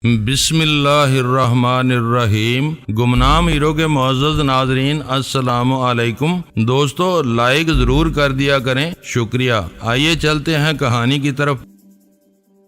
بسم اللہ الرحمن الرحیم۔ گمنام ہیرو کے معزز ناظرین السلام علیکم۔ دوستو لائک ضرور کر دیا کریں، شکریہ۔ آئیے چلتے ہیں کہانی کی طرف۔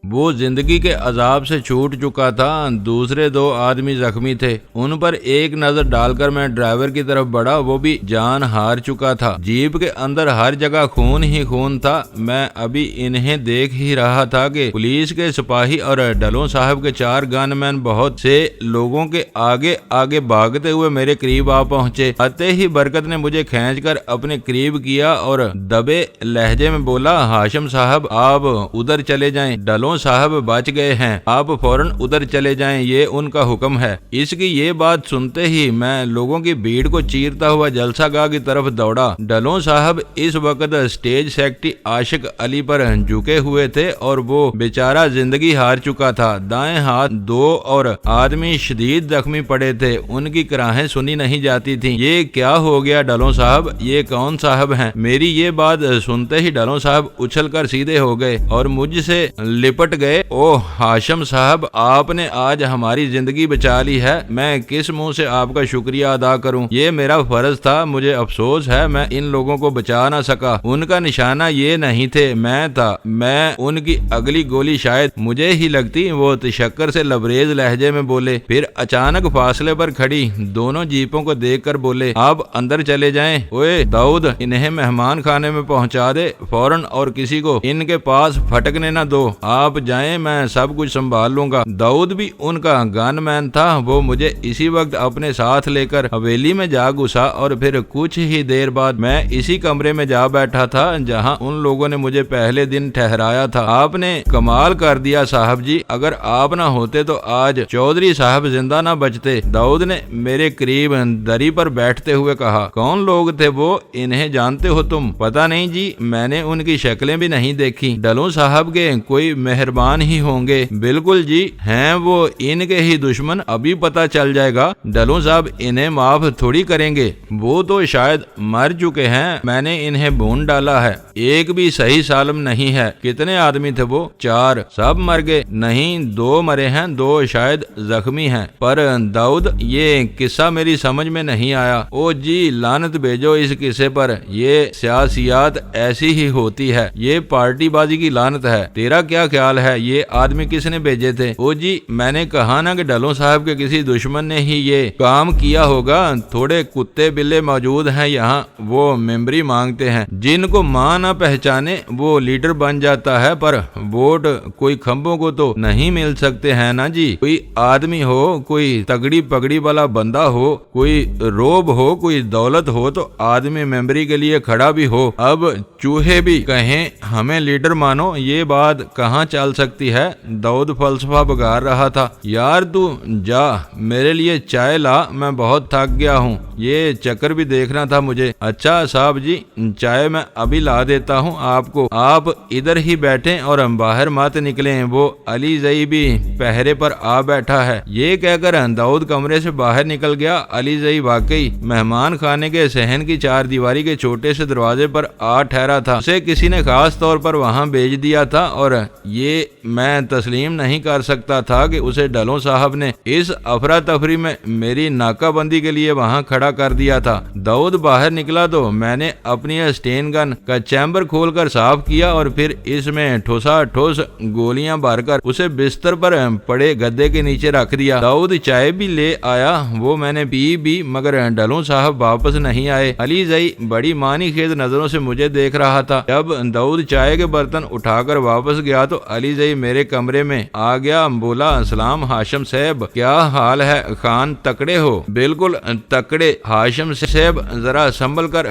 وہ زندگی کے عذاب سے چھوٹ چکا تھا، دوسرے دو آدمی زخمی تھے، ان پر ایک نظر ڈال کر میں ڈرائیور کی طرف بڑھا، وہ بھی جان ہار چکا تھا، جیپ کے اندر ہر جگہ خون ہی خون تھا۔ میں ابھی انہیں دیکھ ہی رہا تھا کہ پولیس کے سپاہی اور ڈلوں صاحب کے 4 گن مین بہت سے لوگوں کے آگے آگے بھاگتے ہوئے میرے قریب آ پہنچے۔ آتے ہی برکت نے مجھے کھینچ کر اپنے قریب کیا اور دبے لہجے میں بولا، ہاشم صاحب آپ ادھر چلے جائیں، ڈلوں صاحب بچ گئے ہیں، آپ فوراً ادھر چلے جائیں، یہ ان کا حکم ہے۔ اس کی یہ بات سنتے ہی میں لوگوں کی بھیڑ کو چیرتا ہوا جلسہ گاہ کی طرف دوڑا۔ ڈلوں صاحب اس وقت اسٹیج سیکرٹری عاشق علی پر جھکے ہوئے تھے اور وہ بیچارہ زندگی ہار چکا تھا۔ دائیں ہاتھ 2 اور آدمی شدید زخمی پڑے تھے، ان کی کراہیں سنی نہیں جاتی تھیں۔ یہ کیا ہو گیا ڈلوں صاحب، یہ کون صاحب ہیں؟ میری یہ بات سنتے ہی ڈلوں صاحب اچھل کر سیدھے ہو گئے اور مجھ سے لپٹ گئے۔ او ہاشم صاحب، آپ نے آج ہماری زندگی بچا لی ہے، میں کس منہ سے آپ کا شکریہ ادا کروں؟ یہ میرا فرض تھا، مجھے افسوس ہے میں ان لوگوں کو بچا نہ سکا۔ ان کا نشانہ یہ نہیں تھے، میں تھا۔ میں ان کی اگلی گولی شاید مجھے ہی لگتی۔ وہ تشکر سے لبریز لہجے میں بولے، پھر اچانک فاصلے پر کھڑی دونوں جیپوں کو دیکھ کر بولے، آپ اندر چلے جائیں۔ اوے داؤد، انہیں مہمان خانے میں پہنچا دے فوراً اور کسی کو ان کے پاس پھٹکنے نہ دو۔ آپ جائیں، میں سب کچھ سنبھال لوں گا۔ داؤد بھی ان کا گن مین تھا، وہ مجھے اسی وقت اپنے ساتھ لے کر حویلی میں جا گھسا اور پھر کچھ ہی دیر بعد میں اسی کمرے میں جا بیٹھا تھا جہاں ان لوگوں نے مجھے پہلے دن ٹھہرایا تھا۔ آپ نے کمال کر دیا صاحب جی، اگر آپ نہ ہوتے تو آج چودھری صاحب زندہ نہ بچتے۔ داؤد نے میرے قریب دری پر بیٹھتے ہوئے کہا، کون لوگ تھے وہ؟ انہیں جانتے ہو تم؟ پتہ نہیں جی، میں نے ان کی شکلیں بھی نہیں دیکھی۔ ڈلوں صاحب کے کوئی مہربان ہی ہوں گے۔ بالکل جی، ہیں وہ ان کے ہی دشمن، ابھی پتہ چل جائے گا۔ ڈلوں صاحب انہیں معاف تھوڑی کریں گے، وہ تو شاید مر چکے ہیں، میں نے انہیں بھون ڈالا ہے، ایک بھی صحیح سالم نہیں ہے۔ کتنے آدمی تھے وہ؟ 4، سب مر گئے؟ نہیں، 2 مرے ہیں، 2 شاید زخمی ہیں۔ پر داؤد، یہ قصہ میری سمجھ میں نہیں آیا۔ او جی، لعنت بھیجو اس قصے پر، یہ سیاسیات ایسی ہی ہوتی ہے، یہ پارٹی بازی کی لعنت ہے۔ تیرا کیا خیال ہے، یہ آدمی کس نے بھیجے تھے؟ او جی، میں نے کہا نا کہ ڈلوں صاحب کے کسی دشمن نے ہی یہ کام کیا ہوگا۔ تھوڑے کتے بلے موجود ہیں یہاں، وہ ممبری مانگتے ہیں، جن کو ماں نہ پہچانے وہ لیڈر بن جاتا ہے، پر ووٹ کوئی کھمبوں کو تو نہیں مل سکتے ہیں نا جی۔ کوئی آدمی ہو، کوئی تگڑی پگڑی والا بندہ ہو، کوئی روب ہو، کوئی دولت ہو تو آدمی ممبری کے لیے کھڑا بھی ہو۔ اب چوہے بھی کہیں ہمیں لیڈر مانو، یہ بات کہاں چل سکتی ہے؟ داؤد فلسفہ بگار رہا تھا۔ یار تو جا، میرے لیے چائے لا، میں بہت تھک گیا ہوں، یہ چکر بھی دیکھنا تھا مجھے۔ اچھا صاحب جی، چائے میں ابھی لا دیتا ہوں آپ کو، آپ ادھر ہی بیٹھیں اور باہر مت نکلیں، وہ علی زئی بھی پہرے پر آ بیٹھا ہے۔ یہ کہہ کر داؤد کمرے سے باہر نکل گیا۔ علی زئی واقعی مہمان خانے کے صحن کی 4 دیواری کے چھوٹے سے دروازے پر آ ٹھہرا تھا، اسے کسی نے خاص طور پر وہاں بھیج دیا تھا اور یہ میں تسلیم نہیں کر سکتا تھا کہ اسے ڈلوں صاحب نے اس افراتفری میں میری ناکہ بندی کے لیے وہاں کھڑا کر دیا تھا۔ داؤد باہر نکلا تو میں نے اپنی اسٹین گن کا چیمبر کھول کر صاف کیا اور پھر اس میں ٹھوسا ٹھوس گولیاں بھر کر اسے بستر پر پڑے گدے کے نیچے رکھ دیا۔ داؤد چائے بھی لے آیا، وہ میں نے پی بھی، مگر ڈلوں صاحب واپس نہیں آئے۔ علی زئی بڑی معنی خیز نظروں سے مجھے دیکھ رہا تھا۔ جب داؤد چائے کے برتن اٹھا کر واپس گیا تو علی زئی میرے کمرے میں آ گیا، بولا، السلام ہاشم صاحب، کیا حال ہے خان، تکڑے ہو؟ بالکل تکڑے ہاشم صاحب، ذرا سنبھل کر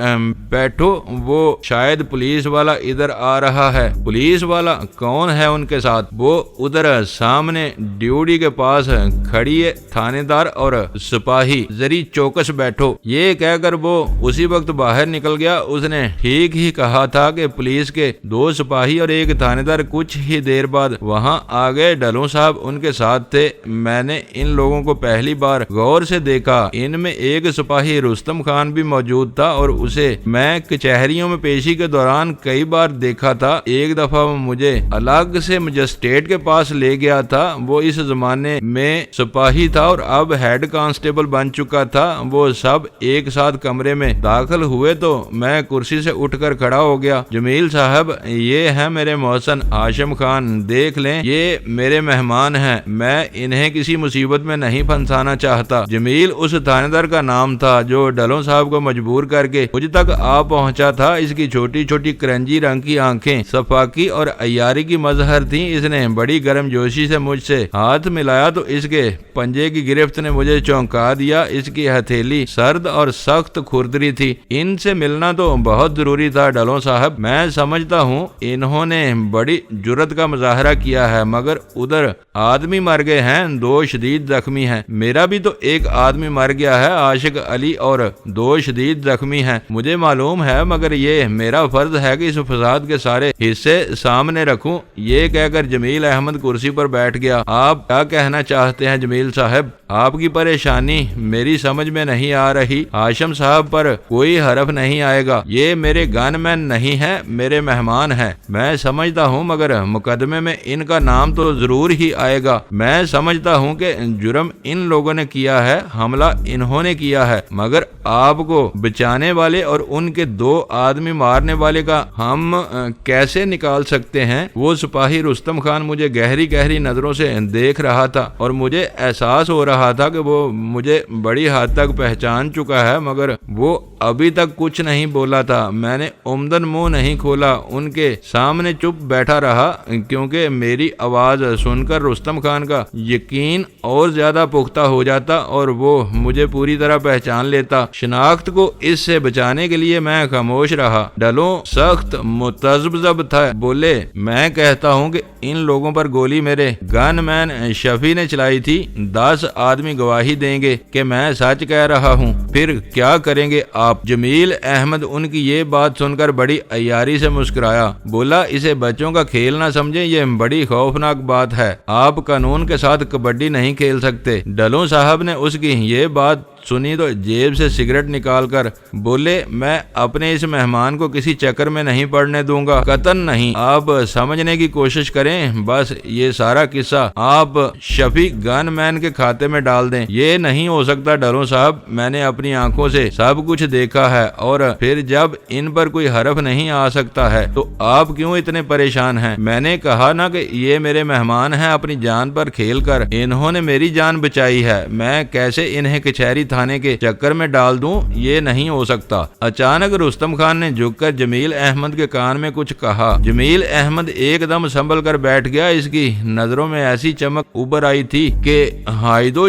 بیٹھو، وہ شاید پولیس والا ادھر آ رہا ہے۔ پولیس والا کون ہے ان کے ساتھ؟ وہ ادھر سامنے ڈیوٹی کے پاس کھڑی ہے، تھانے دار اور سپاہی، ذری چوکس بیٹھو۔ یہ کہہ کر وہ اسی وقت باہر نکل گیا۔ اس نے ٹھیک ہی کہا تھا کہ پولیس کے 2 سپاہی اور 1 تھانے دار کچھ ہی دیر دیر بعد وہاں آ گئے۔ ڈھلوں صاحب ان کے ساتھ تھے۔ میں نے ان لوگوں کو پہلی بار غور سے دیکھا۔ ان میں ایک سپاہی رستم خان بھی موجود تھا اور اسے میں کچہریوں میں پیشی کے دوران کئی بار دیکھا تھا۔ ایک دفعہ وہ مجھے الگ سے مجسٹریٹ کے پاس لے گیا تھا۔ وہ اس زمانے میں سپاہی تھا اور اب ہیڈ کانسٹیبل بن چکا تھا۔ وہ سب ایک ساتھ کمرے میں داخل ہوئے تو میں کرسی سے اٹھ کر کھڑا ہو گیا۔ جمیل صاحب، یہ ہے میرے محسن ہاشم خان، دیکھ لیں، یہ میرے مہمان ہیں۔ میں انہیں کسی مصیبت میں نہیں پھنسانا چاہتا۔ جمیل اس تھانے دار کا نام تھا جو ڈھلوں صاحب کو مجبور کر کے مجھ تک آ پہنچا تھا۔ اس کی چھوٹی چھوٹی کرنجی رنگ کی آنکھیں صفاقی اور عیاری کی مظہر تھیں۔ اس نے بڑی گرم جوشی سے مجھ سے ہاتھ ملایا تو اس کے پنجے کی گرفت نے مجھے چونکا دیا۔ اس کی ہتھیلی سرد اور سخت کھردری تھی۔ ان سے ملنا تو بہت ضروری تھا ڈھلوں صاحب۔ میں سمجھتا ہوں انہوں نے بڑی جرت کا مظاہرہ کیا ہے، مگر ادھر آدمی مر گئے ہیں، 2 شدید زخمی ہیں۔ میرا بھی تو ایک آدمی مر گیا ہے، عاشق علی، اور 2 شدید زخمی ہیں۔ مجھے معلوم ہے، مگر یہ میرا فرض ہے کہ اس فساد کے سارے حصے سامنے رکھوں۔ یہ کہہ کر جمیل احمد کرسی پر بیٹھ گیا۔ آپ کیا کہنا چاہتے ہیں جمیل صاحب؟ آپ کی پریشانی میری سمجھ میں نہیں آ رہی۔ ہاشم صاحب پر کوئی حرف نہیں آئے گا۔ یہ میرے گن مین نہیں ہے، میرے مہمان ہیں۔ میں سمجھتا ہوں، مگر مقدمے میں ان کا نام تو ضرور ہی آئے گا۔ میں سمجھتا ہوں کہ جرم ان لوگوں نے کیا ہے، حملہ انہوں نے کیا ہے، مگر آپ کو بچانے والے اور ان کے 2 آدمی مارنے والے کا ہم کیسے نکال سکتے ہیں؟ وہ سپاہی رستم خان مجھے گہری گہری نظروں سے دیکھ رہا تھا اور مجھے احساس ہو رہا تھا کہ وہ مجھے بڑی حد تک پہچان چکا ہے، مگر وہ ابھی تک کچھ نہیں بولا تھا۔ میں نے عمدن منہ نہیں کھولا، ان کے سامنے چپ بیٹھا رہا، کیونکہ میری آواز سن کر رستم خان کا یقین اور زیادہ پختہ ہو جاتا اور وہ مجھے پوری طرح پہچان لیتا۔ شناخت کو اس سے بچانے کے لیے میں خاموش رہا۔ ڈھلوں سخت متذبذب تھا، بولے، میں کہتا ہوں کہ ان لوگوں پر گولی میرے گن مین شفیع نے چلائی تھی۔ 10 آدمی گواہی دیں گے کہ میں سچ کہہ رہا ہوں۔ پھر کیا کریں گے آپ؟ جمیل احمد ان کی یہ بات سن کر بڑی عیاری سے مسکرایا، بولا، اسے بچوں کا کھیل نہ سمجھیں، یہ بڑی خوفناک بات ہے۔ آپ قانون کے ساتھ کبڈی نہیں کھیل سکتے۔ ڈھلوں صاحب نے اس کی یہ بات سنی تو جیب سے سگریٹ نکال کر بولے، میں اپنے اس مہمان کو کسی چکر میں نہیں پڑنے دوں گا، قطعاً نہیں۔ آپ سمجھنے کی کوشش کریں، بس یہ سارا قصہ آپ شفیع گن مین کے کھاتے میں ڈال دیں۔ یہ نہیں ہو سکتا ڈھلوں صاحب، میں نے اپنی آنکھوں سے سب کچھ دیکھا ہے، اور پھر جب ان پر کوئی حرف نہیں آ سکتا ہے تو آپ کیوں اتنے پریشان ہیں؟ میں نے کہا نا کہ یہ میرے مہمان ہیں، اپنی جان پر کھیل کر انہوں نے میری جان بچائی ہے، میں کیسے انہیں کچہری تھانے کے چکر میں ڈال دوں؟ یہ نہیں ہو سکتا۔ اچانک رستم خان نے جھک کر جمیل احمد کے کان میں کچھ کہا۔ جمیل احمد ایک دم سنبھل کر بیٹھ گیا۔ اس کی نظروں میں ایسی چمک ابھر آئی تھی کہ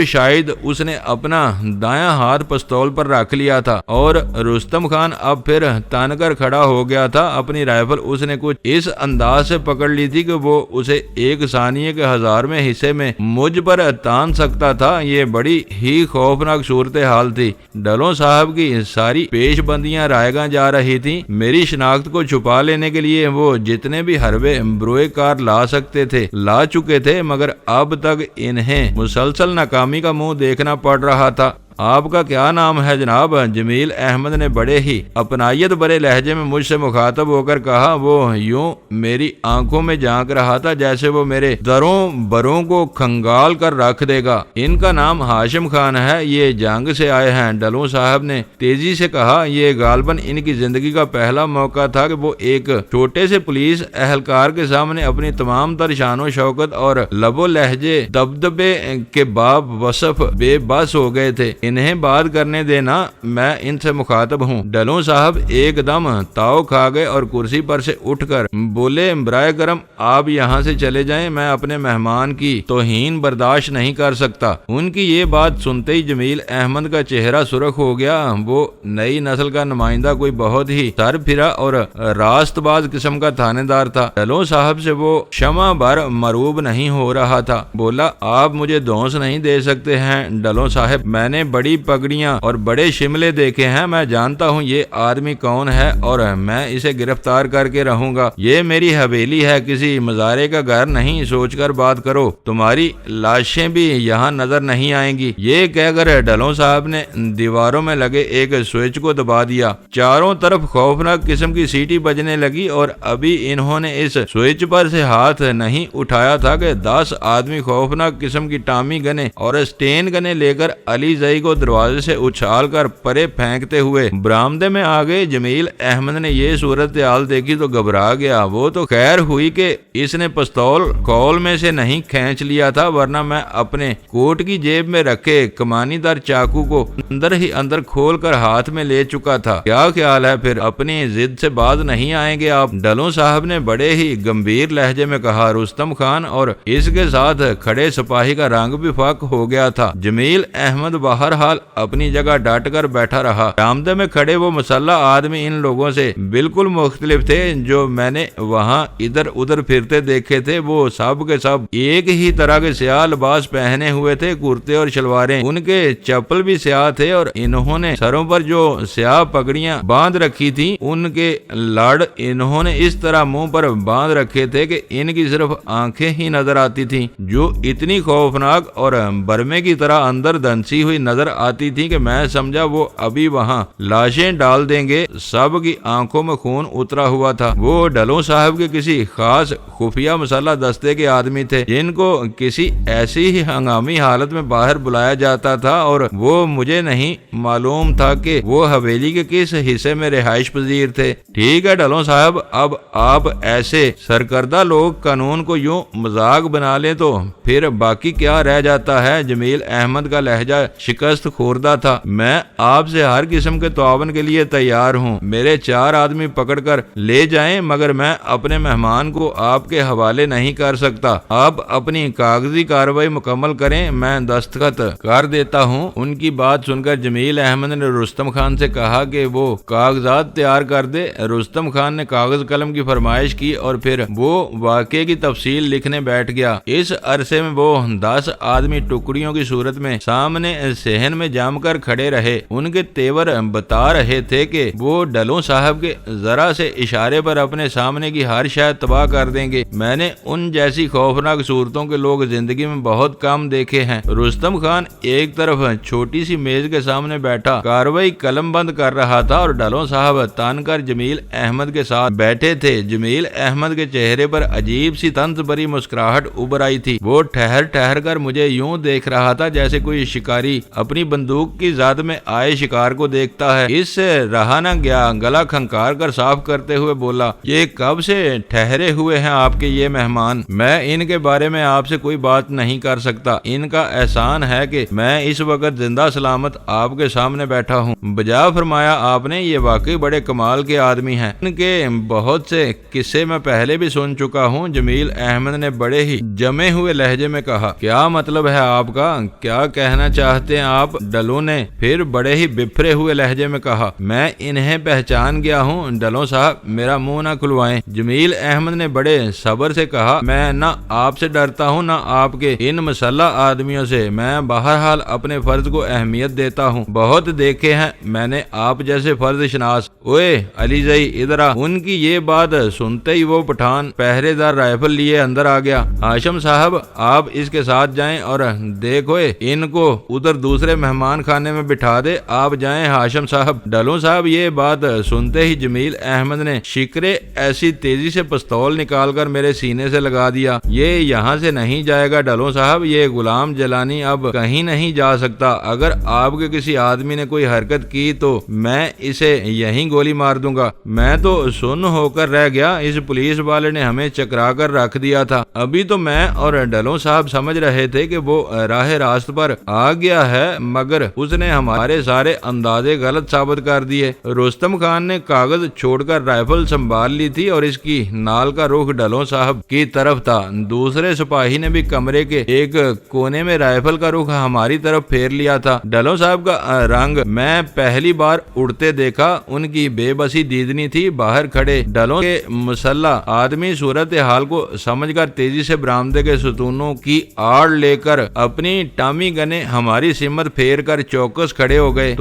شاید اس نے اپنا دایاں ہاتھ پستول پر رکھ لیا تھا، اور رستم خان اب پھر تن کر کھڑا ہو گیا تھا۔ اپنی رائفل اس نے کچھ اس انداز سے پکڑ لی تھی کہ وہ اسے 1 ثانیے کے 1000ویں حصے میں مجھ پر تان سکتا تھا۔ یہ بڑی ہی خوفناک صورتحال تھی۔ ڈھلوں صاحب کی ساری پیش بندیاں رائے گاں جا رہی تھیں۔ میری شناخت کو چھپا لینے کے لیے وہ جتنے بھی حربے بروئے کار لا سکتے تھے لا چکے تھے، مگر اب تک انہیں مسلسل ناکامی کا منہ دیکھنا پڑ رہا تھا۔ آپ کا کیا نام ہے جناب؟ جمیل احمد نے بڑے ہی اپنائیت برے لہجے میں مجھ سے مخاطب ہو کر کہا۔ وہ یوں میری آنکھوں میں جھانک رہا تھا جیسے وہ میرے دروں بروں کو کھنگال کر رکھ دے گا۔ ان کا نام ہاشم خان ہے، یہ جنگ سے آئے ہیں، ڈھلوں صاحب نے تیزی سے کہا۔ یہ غالباً ان کی زندگی کا پہلا موقع تھا کہ وہ ایک چھوٹے سے پولیس اہلکار کے سامنے اپنی تمام تر شان و شوکت اور لب و لہجے دبدبے کے باب وصف بے بس ہو گئے تھے۔ انہیں بات کرنے دینا، میں ان سے مخاطب ہوں۔ ڈھلوں صاحب ایک دم تاؤ کھا گئے اور کرسی پر سے اٹھ کر بولے، برائے کرم آپ یہاں سے چلے جائیں، میں اپنے مہمان کی توہین برداشت نہیں کر سکتا۔ ان کی یہ بات سنتے ہی جمیل احمد کا چہرہ سرخ ہو گیا۔ وہ نئی نسل کا نمائندہ کوئی بہت ہی سر پھرا اور راست باز قسم کا تھانے دار تھا۔ ڈھلوں صاحب سے وہ شمع بھر مروب نہیں ہو رہا تھا۔ بولا، آپ مجھے دھونس نہیں دے سکتے ہیں ڈھلوں صاحب، میں نے بڑی پگڑیاں اور بڑے شملے دیکھے ہیں، میں جانتا ہوں یہ آدمی کون ہے اور میں اسے گرفتار کر کے رہوں گا۔ یہ میری حویلی ہے، کسی مزارے کا گھر نہیں، سوچ کر بات کرو، تمہاری لاشیں بھی یہاں نظر نہیں آئیں گی۔ یہ کہہ کر ڈھلوں صاحب نے دیواروں میں لگے ایک سوئچ کو دبا دیا۔ چاروں طرف خوفناک قسم کی سیٹی بجنے لگی اور ابھی انہوں نے اس سوئچ پر سے ہاتھ نہیں اٹھایا تھا کہ 10 آدمی خوفناک قسم کی ٹامی گنے اور اسٹین گنے لے کر علی زئی کو دروازے سے اچھال کر پرے پھینکتے ہوئے برآمدے میں آ گئے۔ جمیل احمد نے یہ صورتحال دیکھی تو گھبرا گیا۔ وہ تو خیر ہوئی کہ اس نے پستول کول میں سے نہیں کھینچ لیا تھا، ورنہ میں اپنے کوٹ کی جیب میں رکھے کمانی دار چاقو کو اندر ہی اندر کھول کر ہاتھ میں لے چکا تھا۔ کیا خیال ہے پھر اپنی ضد سے باز نہیں آئیں گے آپ؟ ڈھلوں صاحب نے بڑے ہی گمبھیر لہجے میں کہا۔ رستم خان اور اس کے ساتھ کھڑے سپاہی کا رنگ بھی فاق ہو گیا تھا۔ جمیل احمد بہرحال اپنی جگہ ڈٹ کر بیٹھا رہا۔ برآمدے میں کھڑے وہ مسلح آدمی ان لوگوں سے بالکل مختلف تھے جو میں نے وہاں ادھر ادھر پھرتے دیکھے تھے۔ وہ سب کے سب ایک ہی طرح کے سیاہ لباس پہنے ہوئے تھے، کرتے اور شلواریں، ان کے چپل بھی سیاہ تھے اور انہوں نے سروں پر جو سیاہ پگڑیاں باندھ رکھی تھی ان کے لڑ انہوں نے اس طرح منہ پر باندھ رکھے تھے کہ ان کی صرف آنکھیں ہی نظر آتی تھیں، جو اتنی خوفناک اور برمے کی طرح اندر دھنسی ہوئی نظر آتی تھی کہ میں سمجھا وہ ابھی وہاں لاشیں ڈال دیں گے۔ سب کی آنکھوں میں خون اترا ہوا تھا۔ وہ ڈھلوں صاحب کے کسی خاص خفیہ مسلح دستے کے آدمی تھے جن کو کسی ایسی ہی ہنگامی حالت میں باہر بلایا جاتا تھا، اور وہ مجھے نہیں معلوم تھا کہ وہ حویلی کے کس حصے میں رہائش پذیر تھے۔ ٹھیک ہے ڈھلوں صاحب، اب آپ ایسے سرکردہ لوگ قانون کو یوں مذاق بنا لیں تو پھر باقی کیا رہ جاتا ہے؟ جمیل احمد کا لہجہ شکست خوردہ تھا۔ میں آپ سے ہر قسم کے تعاون کے لیے تیار ہوں، میرے 4 آدمی پکڑ کر لے جائیں، مگر میں اپنے مہمان کو آپ کے حوالے نہیں کر سکتا۔ آپ اپنی کاغذی کارروائی مکمل کریں، میں دستخط کر دیتا ہوں۔ ان کی بات سن کر جمیل احمد نے رستم خان سے کہا کہ وہ کاغذات تیار کر دے۔ رستم خان نے کاغذ قلم کی فرمائش کی اور پھر وہ واقعے کی تفصیل لکھنے بیٹھ گیا۔ اس عرصے میں وہ 10 آدمی ٹکڑیوں کی صورت میں سامنے صحن میں جم کر کھڑے رہے۔ ان کے تیور بتا رہے تھے کہ وہ ڈھلوں صاحب کے ذرا سے اشارے پر اپنے سامنے کی ہر شے تباہ کر دیں گے۔ میں نے ان جیسی خوفناک صورتوں کے لوگ زندگی میں بہت کم دیکھے ہیں۔ رستم خان ایک طرف چھوٹی سی میز کے سامنے بیٹھا کارروائی قلم بند کر رہا تھا اور ڈھلوں صاحب تان کر جمیل احمد کے ساتھ بیٹھے تھے۔ جمیل احمد کے چہرے پر عجیب سی طنز بری مسکراہٹ ابھر آئی تھی۔ وہ ٹھہر ٹھہر کر مجھے یوں دیکھ رہا تھا جیسے کوئی شکاری اپنی بندوق کی زد میں آئے شکار کو دیکھتا ہے۔ اس سے رہا نہ گیا، گلا کھنکار کر صاف کرتے ہوئے بولا، یہ کب سے ٹھہرے ہوئے ہیں آپ کے یہ مہمان؟ میں ان کے بارے میں آپ سے کوئی بات نہیں کر سکتا۔ ان کا احسان ہے کہ میں اس وقت زندہ سلامت آپ کے سامنے بیٹھا ہوں۔ بجا فرمایا آپ نے، یہ واقعی بڑے کمال کے آدمی ہیں، ان کے بہت سے قصے میں پہلے بھی سن چکا ہوں۔ جمیل احمد نے بڑے ہی جمے ہوئے لہجے میں کہا۔ کیا مطلب ہے آپ کا؟ کیا کہنا چاہتے ہیں آپ؟ ڈھلوں نے پھر بڑے ہی بپھرے ہوئے لہجے میں کہا۔ میں انہیں پہچان گیا ہوں ڈھلوں صاحب، میرا منہ نہ کھلوائیں۔ جمیل احمد نے بڑے صبر سے کہا، میں نہ آپ سے ڈرتا ہوں نہ آپ کے ان مسلح آدمیوں سے، میں بہرحال اپنے فرض کو اہمیت دیتا ہوں۔ بہت دیکھے ہیں میں نے آپ جیسے فرض شناس۔ اوئے علی زئی ادھر آ۔ ان کی یہ بات سنتے ہی وہ پٹھان پہرے دار رائفل لیے اندر آ گیا۔ ہاشم صاحب آپ اس کے ساتھ جائیں اور دیکھو ان کو ادھر دوسرے مہمان خانے میں بٹھا دے۔ آپ جائیں ہاشم صاحب۔ ڈھلوں صاحب یہ بات سنتے ہی جمیل احمد نے شکرے ایسی تیزی سے پستول نکال کر میرے سینے سے لگا دیا۔ یہ یہاں سے نہیں جائے گا ڈھلوں صاحب، یہ غلام جلانی اب کہیں نہیں جا سکتا۔ اگر آپ کے کسی آدمی نے کوئی حرکت کی تو میں اسے یہیں گولی مار دوں گا۔ میں تو سن ہو کر رہ گیا، اس پولیس والے نے ہمیں چکرا کر رکھ دیا تھا۔ ابھی تو میں اور ڈھلوں صاحب سمجھ رہے تھے کہ وہ راہ راست پر آ گیا ہے، مگر اس نے ہمارے سارے اندازے غلط ثابت کر دیے۔ رستم خان نے کاغذ چھوڑ کر رائفل سنبھال لی تھی اور اس کی نال کا رخ ڈھلوں صاحب کی طرف تھا۔ دوسرے سپاہی نے بھی کمرے کے ایک کونے میں رائفل کا رخ ہماری طرف پھیر لیا تھا۔ ڈھلوں صاحب کا رنگ میں پہلی بار اڑتے دیکھا، ان کی بڑی بے بسی دیدنی تھی۔ باہر کھڑے ڈلوں کے مسلح آدمی صورت حال کو سمجھ کر تیزی سے برآمدے کے ستونوں کی آڑ لے کر اپنی ٹامی گنے ہماری سمت پھیر کر چوکس کھڑے ہو گئے۔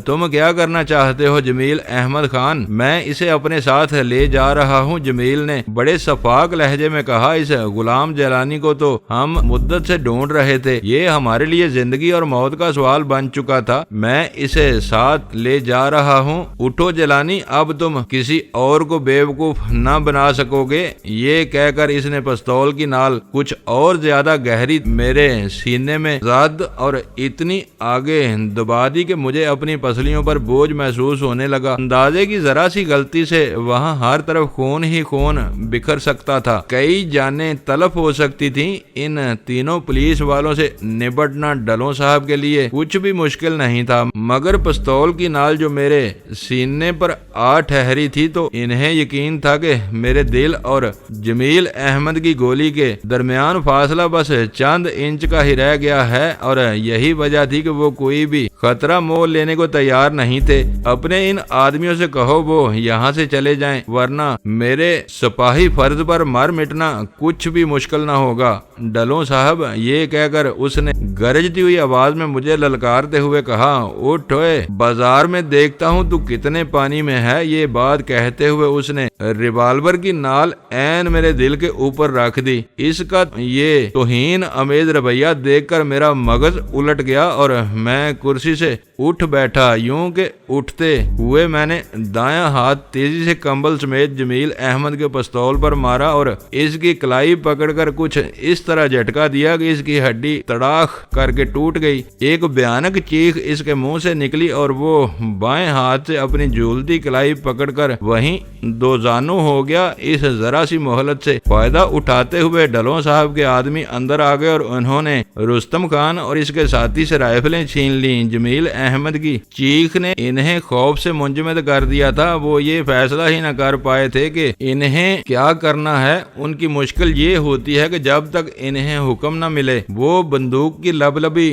تم کیا کرنا چاہتے ہو جمیل احمد خان؟ میں اسے اپنے ساتھ لے جا رہا ہوں، جمیل نے بڑے شفاق لہجے میں کہا۔ اس غلام جیلانی کو تو ہم مدت سے ڈھونڈ رہے تھے، یہ ہمارے لیے زندگی اور موت کا سوال بن چکا تھا، میں اسے ساتھ لے جا رہا ہوں۔ اٹھو جیلانی، اب تم کسی اور کو بیوقوف نہ بنا سکو گے۔ یہ کہہ کر اس نے پستول کی نال کچھ اور زیادہ گہری میرے سینے میں زد اور اتنی آگے دبا دی کہ مجھے اپنی پسلیوں پر بوجھ محسوس ہونے لگا۔ اندازے کی ذرا سی غلطی سے وہاں ہر طرف خون ہی خون بکھر سکتا تھا، کئی جانیں تلف ہو سکتی تھیں۔ ان تینوں پولیس والوں سے نبٹنا ڈلوں صاحب کے لیے کچھ بھی مشکل نہیں تھا، مگر پستول کی نال جو میرے سینے پر آ ٹھہری تھی تو انہیں یقین تھا کہ میرے دل اور جمیل احمد کی گولی کے درمیان فاصلہ بس چند انچ کا ہی رہ گیا ہے، اور یہی وجہ تھی کہ وہ کوئی بھی خطرہ مول لینے کو تیار نہیں تھے۔ اپنے ان آدمیوں سے کہو وہ یہاں سے چلے جائیں، ورنہ میرے سپاہی فرض پر مر مٹنا کچھ بھی مشکل نہ ہوگا۔ ڈلوں صاحب، یہ کہہ کر اس نے گرجتی ہوئی آواز میں مجھے للکارتے ہوئے کہا، اٹھ اوئے، بازار میں دیکھتا ہوں تو کتنے پانی میں ہے۔ یہ بات کہتے ہوئے اس نے ریوالور کی نال عین میرے دل کے اوپر رکھ دی۔ اس کا یہ توہین امیز رویہ دیکھ کر میرا مغز الٹ گیا اور میں کرسی سے اٹھ بیٹھا۔ یوں کہ اٹھتے ہوئے میں نے دایاں ہاتھ تیزی سے کمبل سمیت جمیل احمد کے پستول پر مارا اور اس کی کلائی پکڑ کر کچھ اس طرح جھٹکا دیا کہ اس کی ہڈی تڑاخ کر کے ٹوٹ گئی۔ ایک بھیانک چیخ اس کے منہ سے نکلی اور وہ بائیں ہاتھ سے اپنی جھولتی کلائی پکڑ کر وہیں دو زانو ہو گیا۔ اس ذرا سی مہلت سے فائدہ اٹھاتے ہوئے ڈلوں صاحب کے آدمی اندر آ گئے اور انہوں نے رستم خان اور اس کے ساتھی سے رائفلیں چھین لیں۔ جمیل احمد کی چیخ نے انہیں خوف سے منجمد کر دیا تھا۔ وہ یہ فیصلہ ہی نہ کر پائے تھے کہ انہیں کیا کرنا ہے۔ ان کی مشکل یہ ہوتی ہے کہ جب تک انہیں حکم نہ ملے وہ بندوق کی لبلبی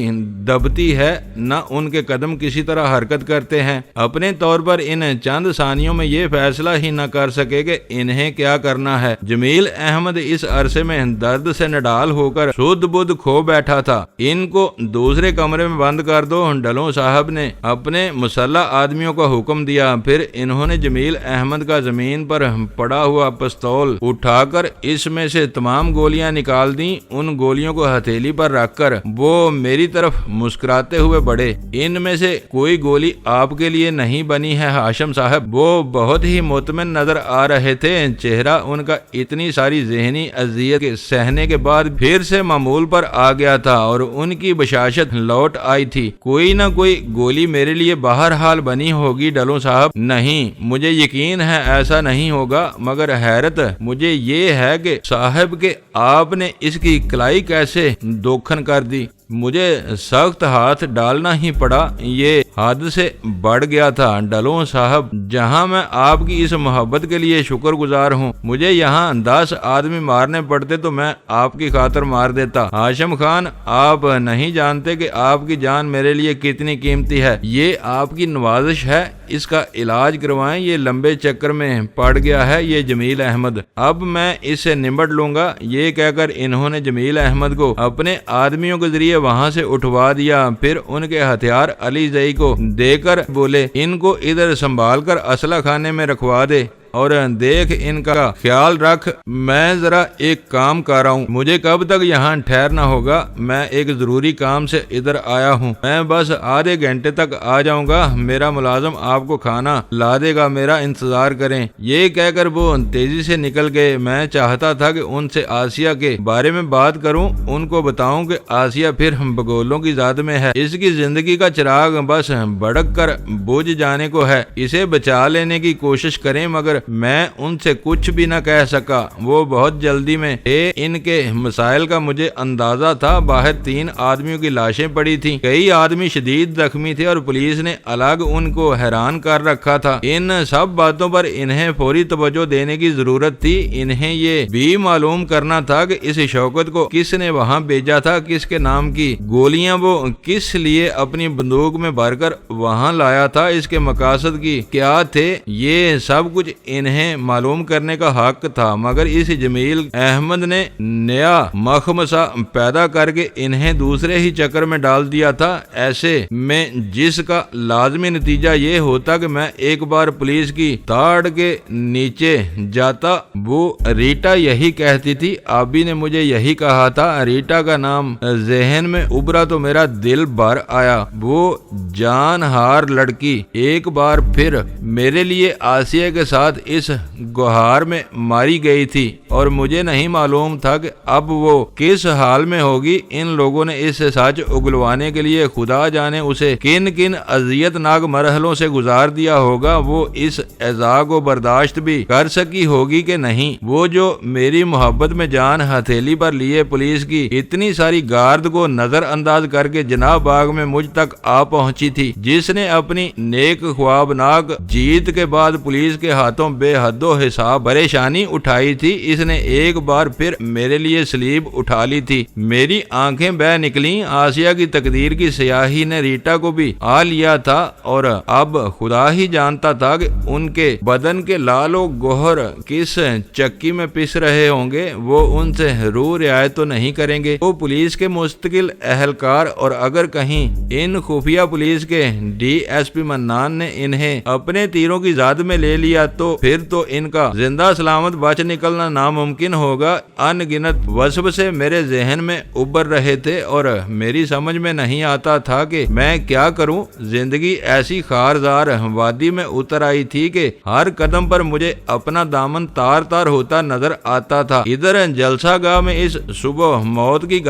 دبتی ہے، نہ ان کے قدم کسی طرح حرکت کرتے ہیں۔ اپنے طور پر ان چند ثانیوں میں یہ فیصلہ ہی نہ کر سکے کہ انہیں کیا کرنا ہے۔ جمیل احمد اس عرصے میں درد سے نڈال ہو کر سدھ بدھ کھو بیٹھا تھا۔ ان کو دوسرے کمرے میں بند کر دو، ڈلوں صاحب نے اپنے مسلح آدمیوں کا حکم دیا۔ پھر انہوں نے جمیل احمد کا زمین پر پڑا ہوا پستول اٹھا کر اس میں سے تمام گولیاں نکال دیں۔ ان گولیوں کو ہتھیلی پر رکھ کر وہ میری طرف مسکراتے ہوئے بڑھے۔ ان میں سے کوئی گولی آپ کے لیے نہیں بنی ہے ہاشم صاحب۔ وہ بہت ہی مطمئن نظر آ رہے تھے۔ چہرہ ان کا اتنی ساری ذہنی اذیت کے سہنے کے بعد پھر سے معمول پر آ گیا تھا اور ان کی بشاشت لوٹ آئی تھی۔ کوئی نہ کوئی گولی میرے لیے بہرحال بنی ہوگی ڈلوں صاحب۔ نہیں، مجھے یقین ہے ایسا نہیں ہوگا، مگر حیرت مجھے یہ ہے کہ صاحب کہ آپ نے اس کی کلائی کیسے دوکھن کر دی۔ مجھے سخت ہاتھ ڈالنا ہی پڑا، یہ حد سے بڑھ گیا تھا ڈلوں صاحب۔ جہاں میں آپ کی اس محبت کے لیے شکر گزار ہوں، مجھے یہاں 10 آدمی مارنے پڑتے تو میں آپ کی خاطر مار دیتا۔ ہاشم خان، آپ نہیں جانتے کہ آپ کی جان میرے لیے کتنی قیمتی ہے۔ یہ آپ کی نوازش ہے، اس کا علاج کروائیں۔ یہ لمبے چکر میں پڑ گیا ہے یہ جمیل احمد، اب میں اس سے نمٹ لوں گا۔ یہ کہہ کر انہوں نے جمیل احمد کو اپنے آدمیوں کے ذریعے وہاں سے اٹھوا دیا۔ پھر ان کے ہتھیار علی زئی کو دے کر بولے، ان کو ادھر سنبھال کر اسلحہ خانے میں رکھوا دے اور دیکھ ان کا خیال رکھ۔ میں ذرا ایک کام کر رہا ہوں، مجھے کب تک یہاں ٹھہرنا ہوگا؟ میں ایک ضروری کام سے ادھر آیا ہوں، میں بس آدھے گھنٹے تک آ جاؤں گا۔ میرا ملازم آپ کو کھانا لا دے گا، میرا انتظار کریں۔ یہ کہہ کر وہ تیزی سے نکل گئے۔ میں چاہتا تھا کہ ان سے آسیہ کے بارے میں بات کروں، ان کو بتاؤں کہ آسیہ پھر بگولوں کی ذات میں ہے، اس کی زندگی کا چراغ بس بھڑک کر بجھ جانے کو ہے، اسے بچا لینے کی کوشش کریں، مگر میں ان سے کچھ بھی نہ کہہ سکا، وہ بہت جلدی میں تھے۔ ان کے مسائل کا مجھے اندازہ تھا۔ باہر 3 آدمیوں کی لاشیں پڑی تھیں، کئی آدمی شدید زخمی تھے اور پولیس نے الگ ان کو حیران کر رکھا تھا۔ ان سب باتوں پر انہیں فوری توجہ دینے کی ضرورت تھی۔ انہیں یہ بھی معلوم کرنا تھا کہ اس شوکت کو کس نے وہاں بھیجا تھا، کس کے نام کی گولیاں وہ کس لیے اپنی بندوق میں بھر کر وہاں لایا تھا، اس کے مقاصد کی کیا تھے، یہ سب کچھ انہیں معلوم کرنے کا حق تھا۔ مگر اس جمیل احمد نے نیا مخمصہ پیدا کر کے انہیں دوسرے ہی چکر میں ڈال دیا تھا، ایسے میں جس کا لازمی نتیجہ یہ ہوتا کہ میں ایک بار پولیس کی تاڑ کے نیچے جاتا۔ وہ ریٹا یہی کہتی تھی، آبی نے مجھے یہی کہا تھا۔ ریٹا کا نام ذہن میں ابھرا تو میرا دل بھر آیا۔ وہ جان ہار لڑکی ایک بار پھر میرے لیے آسیہ کے ساتھ اس گوہار میں ماری گئی تھی اور مجھے نہیں معلوم تھا کہ اب وہ کس حال میں ہوگی۔ ان لوگوں نے اس سچ اگلوانے کے لیے خدا جانے اسے کن کن اذیت ناک مرحلوں سے گزار دیا ہوگا۔ وہ اس ایذا کو برداشت بھی کر سکی ہوگی کہ نہیں؟ وہ جو میری محبت میں جان ہتھیلی پر لیے پولیس کی اتنی ساری گارد کو نظر انداز کر کے جناب باغ میں مجھ تک آ پہنچی تھی، جس نے اپنی نیک خوابناک جیت کے بعد پولیس کے ہاتھوں بے حد و حساب پریشانی اٹھائی تھی، اس نے ایک بار پھر میرے لیے سلیب اٹھا لی تھی۔ میری آنکھیں بہ نکلیں۔ آسیہ کی تقدیر کی سیاہی نے ریٹا کو بھی آ لیا تھا اور اب خدا ہی جانتا تھا کہ ان کے بدن کے لال و گوہر کس چکی میں پس رہے ہوں گے۔ وہ ان سے روح رعایت تو نہیں کریں گے، وہ پولیس کے مستقل اہلکار، اور اگر کہیں ان خفیہ پولیس کے ڈی ایس پی منان نے انہیں اپنے تیروں کی زاد میں لے لیا تو پھر تو ان کا زندہ سلامت بچ نکلنا ناممکن ہوگا۔ ان گنت وصف سے میرے ذہن میں ابھر رہے تھے اور میری سمجھ میں نہیں آتا تھا کہ میں کیا کروں۔ زندگی ایسی خارزار وادی میں اتر آئی تھی کہ ہر قدم پر مجھے اپنا دامن تار تار ہوتا نظر آتا تھا۔ ادھر جلسہ گاہ میں اس صبح موت کی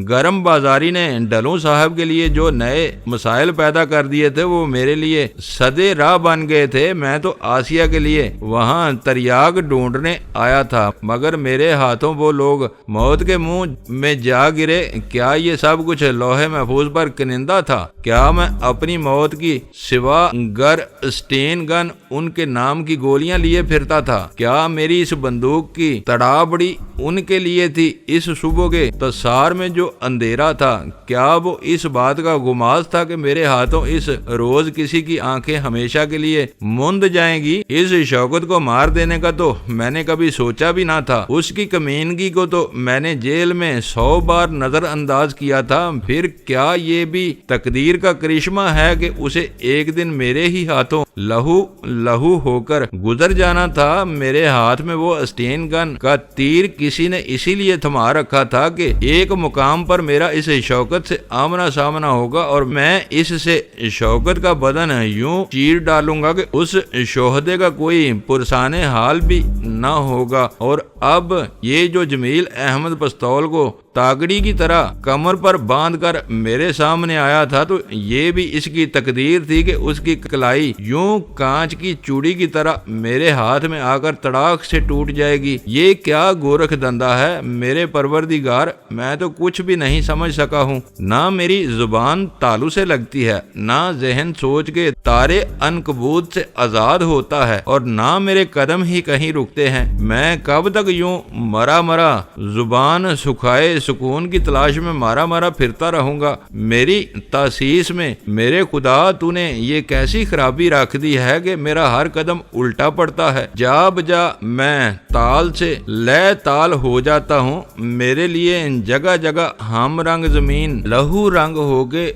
گرم بازاری نے ڈلوں صاحب کے لیے جو نئے مسائل پیدا کر دیے تھے وہ میرے لیے سدے راہ بن گئے تھے۔ میں تو آسیہ کے لیے وہاں تریاگ ڈھونڈنے آیا تھا، مگر میرے ہاتھوں وہ لوگ موت کے منہ میں جا گرے۔ کیا یہ سب کچھ لوہے محفوظ پر کنندہ تھا؟ کیا میں اپنی موت کی سوا گر اسٹین گن ان کے نام کی گولیاں لیے پھرتا تھا؟ کیا میری اس بندوق کی تڑابڑی ان کے لیے تھی؟ اس صبح کے تصار میں جو اندھیرا تھا، کیا وہ اس بات کا گماز تھا کہ میرے ہاتھوں اس روز کسی کی آنکھیں ہمیشہ کے لیے مند جائیں گی؟ اس شوکت کو مار دینے کا تو میں نے کبھی سوچا بھی نہ تھا، اس کی کمینگی کو تو میں نے جیل میں 100 بار نظر انداز کیا تھا۔ پھر کیا یہ بھی تقدیر کا کرشمہ ہے کہ اسے ایک دن میرے ہی ہاتھوں لہو ہو کر گزر جانا تھا؟ میرے ہاتھ میں وہ اسٹین گن کا تیر کسی نے اسی لیے تھما رکھا تھا کہ ایک مقام پر میرا اس شوکت سے آمنا سامنا ہوگا اور میں اس سے شوکت کا بدن یوں چیر ڈالوں گا کہ اس شہدے کا کوئی پرسان حال بھی نہ ہوگا۔ اور اب یہ جو جمیل احمد پستول کو تاگڑی کی طرح کمر پر باندھ کر میرے سامنے آیا تھا تو یہ بھی اس کی تقدیر تھی کہ اس کی کلائی یوں کانچ کی چوڑی کی طرح میرے ہاتھ میں آ کر تڑاک سے ٹوٹ جائے گی۔ یہ کیا گورکھ دندہ ہے میرے پروردگار، میں تو کچھ بھی نہیں سمجھ سکا ہوں۔ نہ میری زبان تالو سے لگتی ہے، نہ ذہن سوچ کے تارے عنکبوت سے آزاد ہوتا ہے، اور نہ میرے قدم ہی کہیں رکتے ہیں۔ میں کب تک یوں مرا زبان سکھائے سکون کی تلاش میں مارا پھرتا رہوں گا؟ میری تاسیس میں میرے خدا تو نے یہ کیسی خرابی رکھ دی ہے کہ میرا ہر قدم الٹا پڑتا ہے، جا بجا میں تال سے لے تال ہو جاتا ہوں۔ میرے لیے جگہ جگہ ہم رنگ زمین لہو رنگ ہو کے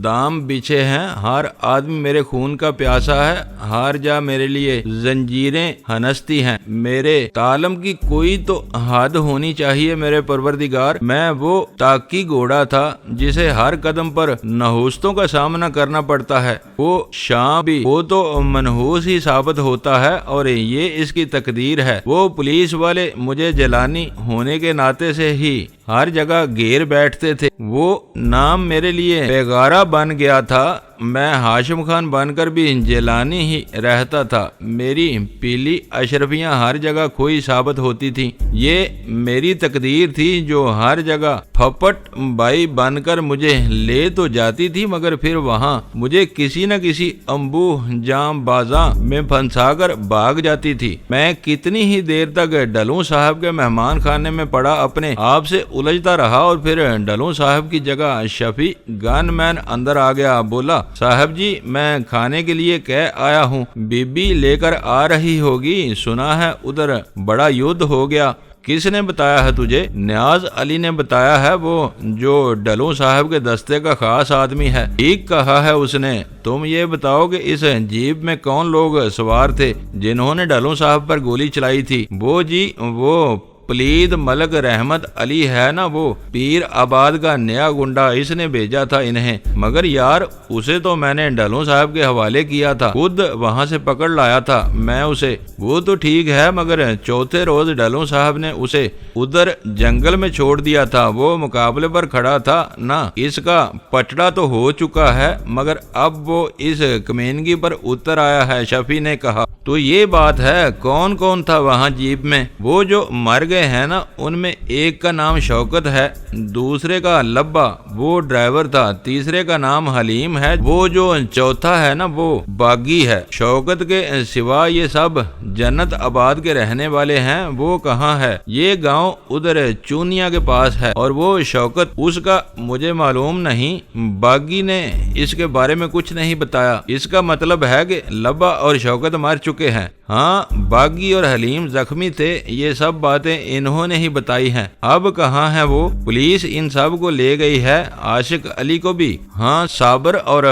دام بچھے ہیں، ہر آدمی میرے خون کا پیاسا ہے، ہر جا میرے لیے زنجیریں ہنستی ہیں۔ میرے تالم کی کوئی تو حد ہونی چاہیے میرے پروردگار۔ میں وہ تاکی گھوڑا تھا جسے ہر قدم پر نحوستوں کا سامنا کرنا پڑتا ہے، وہ شام بھی وہ تو منحوس ہی ثابت ہوتا ہے، اور یہ اس کی تقدیر ہے۔ وہ پولیس والے مجھے جلانی ہونے کے ناطے سے ہی ہر جگہ گھیر بیٹھتے تھے۔ وہ نام میرے لیے بیگارہ بن گیا تھا۔ میں ہاشم خان بن کر بھی جیلانی ہی رہتا تھا۔ میری پیلی اشرفیاں ہر جگہ کھوئی ثابت ہوتی تھیں۔ یہ میری تقدیر تھی جو ہر جگہ پھپٹ بائی بن کر مجھے لے تو جاتی تھی، مگر پھر وہاں مجھے کسی نہ کسی امبو جام بازاں میں پھنسا کر بھاگ جاتی تھی۔ میں کتنی ہی دیر تک ڈلوں صاحب کے مہمان خانے میں پڑا اپنے آپ سے الجھتا رہا، اور پھر ڈلوں صاحب کی جگہ شفیع گن مین اندر آ گیا۔ بولا، صاحب جی میں کھانے کے لیے کہہ آیا ہوں، بی بی لے کر آ رہی ہوگی، سنا ہے ادھر بڑا یدھ ہو گیا۔ کس نے بتایا ہے تجھے؟ نیاز علی نے بتایا ہے، وہ جو ڈلوں صاحب کے دستے کا خاص آدمی ہے۔ ٹھیک کہا ہے اس نے۔ تم یہ بتاؤ کہ اس جیپ میں کون لوگ سوار تھے جنہوں نے ڈلوں صاحب پر گولی چلائی تھی؟ وہ جی، وہ پلید ملک رحمت علی ہے نا، وہ پیر آباد کا نیا گنڈا، اس نے بھیجا تھا انہیں۔ مگر یار اسے تو میں نے ڈلوں صاحب کے حوالے کیا تھا، خود وہاں سے پکڑ لایا تھا میں اسے۔ وہ تو ٹھیک ہے، مگر چوتھے روز ڈلوں صاحب نے اسے ادھر جنگل میں چھوڑ دیا تھا۔ وہ مقابلے پر کھڑا تھا نا، اس کا پٹڑا تو ہو چکا ہے، مگر اب وہ اس کمینگی پر اتر آیا ہے۔ شفیع نے کہا، تو یہ بات ہے، کون کون تھا وہاں جیپ میں؟ وہ جو مر گئے ہیں نا، ان میں ایک کا نام شوکت ہے، دوسرے کا لبا وہ ڈرائیور تھا، تیسرے کا نام حلیم ہے، وہ جو چوتھا ہے نا وہ باغی ہے۔ شوکت کے سوا یہ سب جنت آباد کے رہنے والے ہیں۔ وہ کہاں ہے؟ یہ گاؤں ادھر چونیا کے پاس ہے، اور وہ شوکت اس کا مجھے معلوم نہیں، باغی نے اس کے بارے میں کچھ نہیں بتایا۔ اس کا مطلب ہے کہ لبا اور شوکت مر چکے ہیں۔ ہاں، باغی اور حلیم زخمی تھے، یہ سب باتیں انہوں نے ہی بتائی ہیں۔ اب کہاں ہے وہ؟ پولیس ان سب کو لے گئی ہے، عاشق علی کو بھی۔ ہاں، صابر اور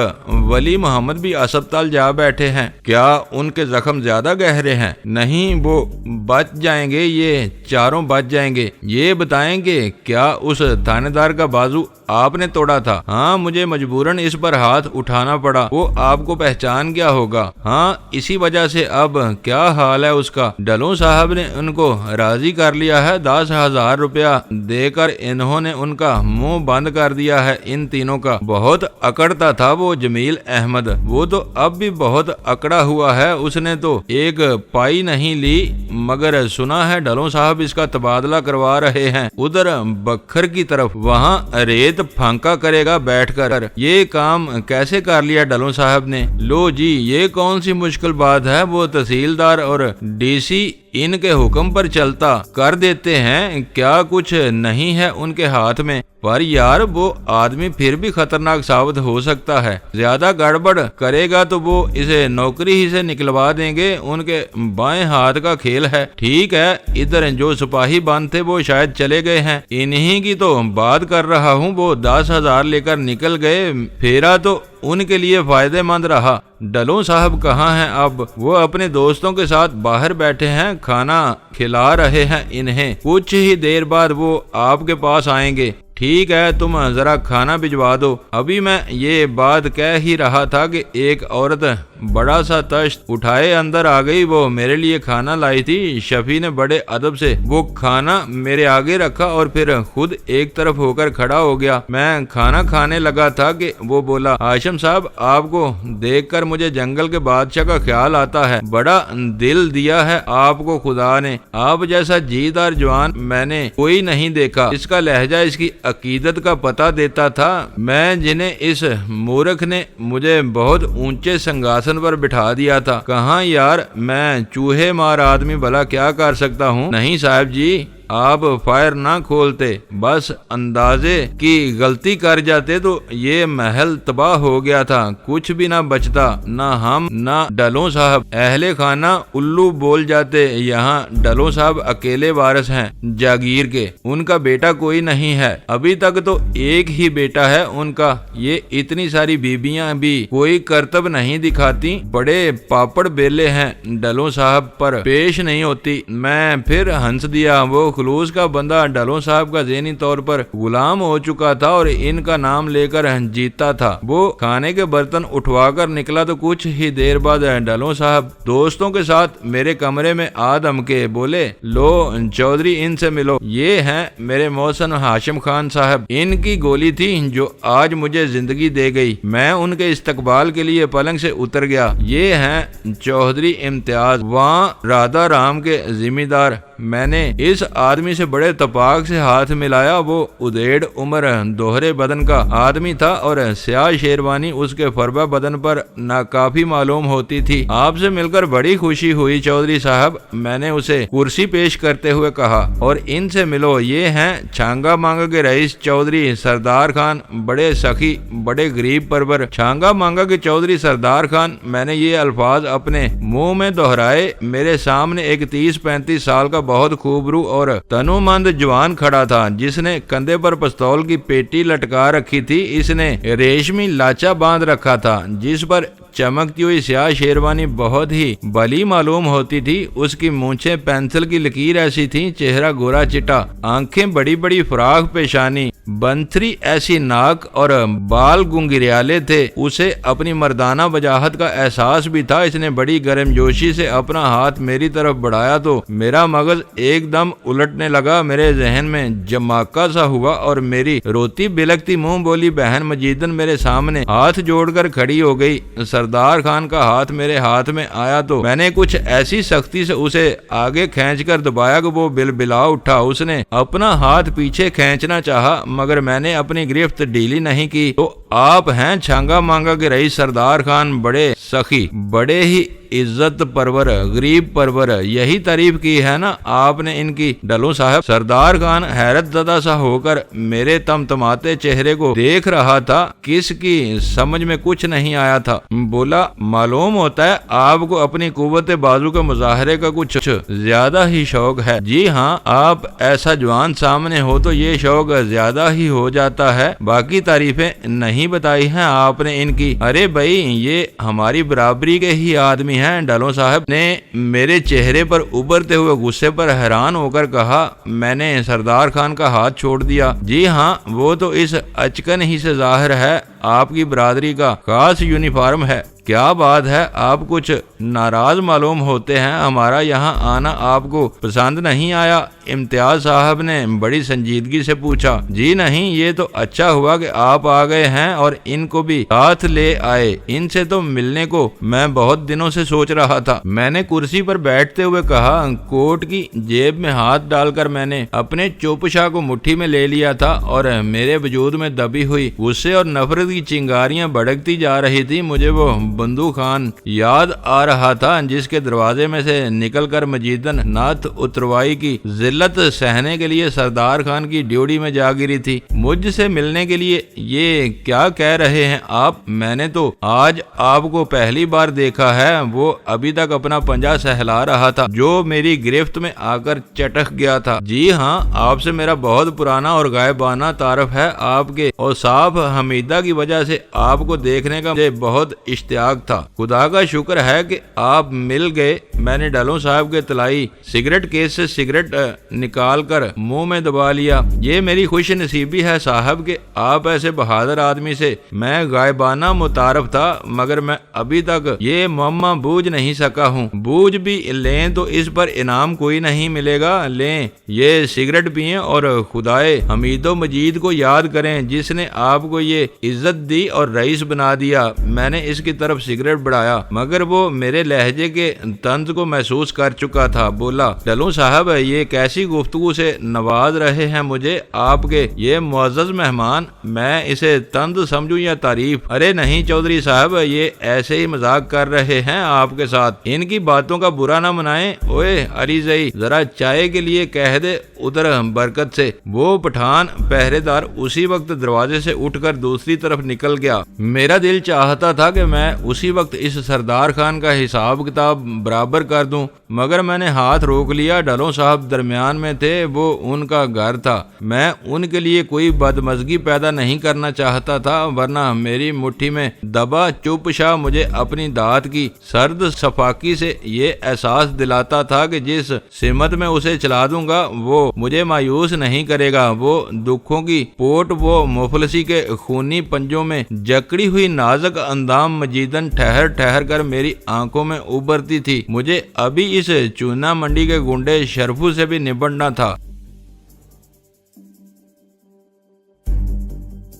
ولی محمد بھی اسپتال جا بیٹھے ہیں۔ کیا ان کے زخم زیادہ گہرے ہیں؟ نہیں، وہ بچ جائیں گے، یہ چاروں بچ جائیں گے۔ یہ بتائیں کہ کیا اس تھانے دار کا بازو آپ نے توڑا تھا؟ ہاں، مجھے مجبوراً اس پر ہاتھ اٹھانا پڑا۔ وہ آپ کو پہچان گیا ہوگا۔ ہاں، اسی وجہ سے اب کیا حال ہے اس کا؟ ڈلوں صاحب نے ان کو راضی کر لیا ہے، 10,000 روپیہ دے کر انہوں نے ان کا منہ بند کر دیا ہے ان تینوں کا۔ بہت اکڑتا تھا وہ جمیل احمد، وہ تو اب بھی بہت اکڑا ہوا ہے، اس نے تو ایک پائی نہیں لی، مگر سنا ہے ڈلوں صاحب اس کا تبادلہ کروا رہے ہیں ادھر بکھر کی طرف، وہاں ریت پھانکا کرے گا بیٹھ کر۔ یہ کام کیسے کر لیا ڈلوں صاحب نے؟ لو جی، یہ کون سی مشکل بات ہے، وہ تحصیلدار اور ڈی سی ان کے حکم پر چلتا کر دیتے ہیں، کیا کچھ نہیں ہے ان کے ہاتھ میں؟ پر یار وہ آدمی پھر بھی خطرناک ثابت ہو سکتا ہے، زیادہ گڑبڑ کرے گا تو وہ اسے نوکری ہی سے نکلوا دیں گے، ان کے بائیں ہاتھ کا کھیل ہے۔ ٹھیک ہے، ادھر جو سپاہی بند تھے وہ شاید چلے گئے ہیں، انہی کی تو بات کر رہا ہوں، وہ 10,000 لے کر نکل گئے، پھیرا تو ان کے لیے فائدہ مند رہا۔ ڈلوں صاحب کہاں ہیں اب؟ وہ اپنے دوستوں کے ساتھ باہر بیٹھے ہیں، کھانا کھلا رہے ہیں انہیں، کچھ ہی دیر بعد وہ آپ کے پاس آئیں گے۔ ٹھیک ہے، تم ذرا کھانا بھجوا دو۔ ابھی میں یہ بات کہہ ہی رہا تھا کہ ایک عورت بڑا سا تشت اٹھائے اندر آ گئی، وہ میرے لیے کھانا لائی تھی۔ شفیع نے بڑے ادب سے وہ کھانا میرے آگے رکھا اور پھر خود ایک طرف ہو کر کھڑا ہو گیا۔ میں کھانا کھانے لگا تھا کہ وہ بولا، ہاشم صاحب آپ کو دیکھ کر مجھے جنگل کے بادشاہ کا خیال آتا ہے، بڑا دل دیا ہے آپ کو خدا نے، آپ جیسا جیدار جوان میں نے کوئی نہیں دیکھا۔ اس کا لہجہ اس کی عقیدت کا پتہ دیتا تھا، میں جنہیں اس مورخ نے مجھے بہت اونچے سنگاسن پر بٹھا دیا تھا۔ کہاں یار، میں چوہے مار آدمی بھلا کیا کر سکتا ہوں؟ نہیں صاحب جی، آپ فائر نہ کھولتے، بس اندازے کی غلطی کر جاتے تو یہ محل تباہ ہو گیا تھا، کچھ بھی نہ بچتا، نہ ہم نہ ڈلوں صاحب، اہل خانہ الو بول جاتے۔ یہاں ڈلوں صاحب اکیلے وارث ہیں جاگیر کے، ان کا بیٹا کوئی نہیں ہے، ابھی تک تو ایک ہی بیٹا ہے ان کا۔ یہ اتنی ساری بیبیاں بھی کوئی کرتب نہیں دکھاتی، بڑے پاپڑ بیلے ہیں، ڈلوں صاحب پر پیش نہیں ہوتی۔ میں پھر ہنس دیا، وہ خلوص کا بندہ ڈھلوں صاحب کا ذہنی طور پر غلام ہو چکا تھا اور ان کا نام لے کر جیتا تھا۔ وہ کھانے کے برتن اٹھوا کر نکلا تو کچھ ہی دیر بعد ڈھلوں صاحب دوستوں کے ساتھ میرے کمرے میں آ دھمکے، بولے لو چودھری ان سے ملو، یہ ہیں میرے محسن ہاشم خان صاحب، ان کی گولی تھی جو آج مجھے زندگی دے گئی۔ میں ان کے استقبال کے لیے پلنگ سے اتر گیا۔ یہ ہیں چودھری امتیاز، وہاں رادھا رام کے ذمہ دار۔ میں نے اس آدمی سے بڑے اتفاق سے ہاتھ ملایا۔ وہ ادھیڑ عمر دوہرے بدن کا آدمی تھا اور سیاہ شیروانی اس کے فربہ بدن پر ناکافی معلوم ہوتی تھی۔ آپ سے مل کر بڑی خوشی ہوئی چودھری صاحب، میں نے اسے کرسی پیش کرتے ہوئے کہا، اور ان سے ملو، یہ ہیں چھانگا مانگا کے رئیس چودھری سردار خان، بڑے سخی، بڑے غریب پرور۔ چھانگا مانگا کے چودھری سردار خان، میں نے یہ الفاظ اپنے منہ میں دہرائے۔ میرے سامنے ایک 30-35 سال کا بہت خوبرو اور تنو مند جوان کھڑا تھا جس نے کندھے پر پستول کی پیٹی لٹکا رکھی تھی۔ اس نے ریشمی لاچا باندھ رکھا تھا جس پر چمکتی ہوئی سیاہ شیروانی بہت ہی بلی معلوم ہوتی تھی۔ اس کی مونچھیں پینسل کی لکیر ایسی تھیں، چہرہ گورا چٹا، آنکھیں بڑی بڑی، فراخ پیشانی، بنتھری ایسی ناک اور بال گنگریالے تھے۔ اسے اپنی مردانہ وجاہت کا احساس بھی تھا۔ اس نے بڑی گرم جوشی سے اپنا ہاتھ میری طرف بڑھایا تو میرا مغز ایک دم الٹنے لگا۔ میرے ذہن میں جماکہ سا ہوا اور میری روتی بلکتی منہ بولی بہن مجیدن میرے سامنے ہاتھ جوڑ کر کھڑی ہو گئی۔ سردار خان کا ہاتھ میرے ہاتھ میں آیا تو میں نے کچھ ایسی سختی سے اسے آگے کھینچ کر دبایا کہ وہ بلبلا اٹھا۔ اس نے اپنا ہاتھ پیچھے کھینچنا چاہا مگر میں نے اپنی گرفت ڈھیلی نہیں کی۔ تو آپ ہیں چھانگا مانگا کے رئیس سردار خان، بڑے سخی، بڑے ہی عزت پرور، غریب پرور، یہی تعریف کی ہے نا آپ نے ان کی ڈھلوں صاحب؟ سردار خان حیرت زدہ سا ہو کر میرے تمتماتے چہرے کو دیکھ رہا تھا۔ کس کی سمجھ میں کچھ نہیں آیا تھا۔ بولا، معلوم ہوتا ہے آپ کو اپنی قوت بازو کے مظاہرے کا کچھ زیادہ ہی شوق ہے۔ جی ہاں، آپ ایسا جوان سامنے ہو تو یہ شوق زیادہ ہی ہو جاتا ہے۔ باقی تعریفیں نہیں بتائی ہیں آپ نے ان کی؟ ارے بھائی، یہ ہماری برابری کے ہی آدمی ہیں۔ ڈھلوں صاحب نے میرے چہرے پر ابھرتے ہوئے غصے پر حیران ہو کر کہا۔ میں نے سردار خان کا ہاتھ چھوڑ دیا۔ جی ہاں، وہ تو اس اچکن ہی سے ظاہر ہے، آپ کی برادری کا خاص یونیفارم ہے۔ کیا بات ہے، آپ کچھ ناراض معلوم ہوتے ہیں، ہمارا یہاں آنا آپ کو پسند نہیں آیا؟ امتیاز صاحب نے بڑی سنجیدگی سے پوچھا۔ جی نہیں، یہ تو اچھا ہوا کہ آپ آ گئے ہیں اور ان کو بھی ساتھ لے آئے۔ ان سے تو ملنے کو میں بہت دنوں سے سوچ رہا تھا۔ میں نے کرسی پر بیٹھتے ہوئے کہا۔ کوٹ کی جیب میں ہاتھ ڈال کر میں نے اپنے چوپشا کو مٹھی میں لے لیا تھا اور میرے وجود میں دبی ہوئی غصے اور نفرت کی چنگاریاں بھڑکتی جا رہی تھی۔ مجھے وہ بندو خان یاد آ رہا تھا جس کے دروازے میں سے نکل کر مجیدن ناتھ اتروائی کی ذلت سہنے کے لیے سردار خان کی ڈیوٹی میں جا گری تھی۔ مجھ سے ملنے کے لیے یہ کیا کہہ رہے ہیں آپ؟ میں نے تو آج آپ کو پہلی بار دیکھا ہے۔ وہ ابھی تک اپنا پنجہ سہلا رہا تھا جو میری گرفت میں آ کر چٹک گیا تھا۔ جی ہاں، آپ سے میرا بہت پرانا اور غائبانہ تعارف ہے۔ آپ کے اوصاف حمیدہ کی وجہ سے آپ کو دیکھنے کا مجھے بہت اشتیاق تھا۔ خدا کا شکر ہے کہ آپ مل گئے۔ میں نے ڈھلوں صاحب کے طلائی سگریٹ کیس سے سگریٹ نکال کر منہ میں دبا لیا۔ یہ میری خوش نصیبی ہے صاحب کہ آپ ایسے بہادر آدمی سے میں غائبانہ متعارف تھا، مگر میں ابھی تک یہ معمہ بوجھ نہیں سکا ہوں۔ بوجھ بھی لیں تو اس پر انعام کوئی نہیں ملے گا۔ لیں، یہ سگریٹ پئیں اور خدائے حمید و مجید کو یاد کریں جس نے آپ کو یہ عزت دی اور رئیس بنا دیا۔ میں نے اس کی طرف سگریٹ بڑھایا مگر وہ میرے لہجے کے طنز کو محسوس کر چکا تھا۔ بولا، ڈھلوں صاحب، یہ کیسی گفتگو سے نواز رہے ہیں مجھے آپ کے یہ معزز مہمان؟ میں اسے طنز سمجھوں یا تعریف؟ ارے نہیں چودھری صاحب، یہ ایسے ہی مذاق کر رہے ہیں آپ کے ساتھ۔ ان کی باتوں کا برا نہ منائیں۔ اوے عریضئی، ذرا چائے کے لیے کہہ دے ادھر برکت سے۔ وہ پٹھان پہرے دار اسی وقت دروازے سے اٹھ کر دوسری طرف طرف نکل گیا۔ میرا دل چاہتا تھا کہ میں اسی وقت اس سردار خان کا حساب کتاب برابر کر دوں، مگر میں نے ہاتھ روک لیا۔ ڈھلو صاحب درمیان میں تھے، وہ ان کا گھر تھا۔ میں ان کے لیے کوئی بدمزگی پیدا نہیں کرنا چاہتا تھا، ورنہ میری مٹھی میں دبا چپ شاہ مجھے اپنی دھات کی سرد صفاقی سے یہ احساس دلاتا تھا کہ جس سمت میں اسے چلا دوں گا وہ مجھے مایوس نہیں کرے گا۔ وہ دکھوں کی پوٹ، وہ مفلسی کے خونی پنجوں میں جکڑی ہوئی نازک اندام مجیدن ٹھہر ٹھہر کر میری آنکھوں میں ابھرتی تھی۔ مجھے ابھی اس چونا منڈی کے گنڈے شرفو سے بھی نبٹنا تھا۔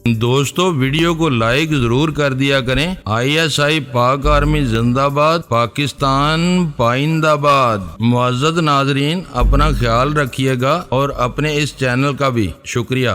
دوستو ویڈیو کو لائک ضرور کر دیا کریں۔ ISI پاک آرمی زندہ باد، پاکستان پائندہ باد۔ معزز ناظرین، اپنا خیال رکھیے گا اور اپنے اس چینل کا بھی شکریہ۔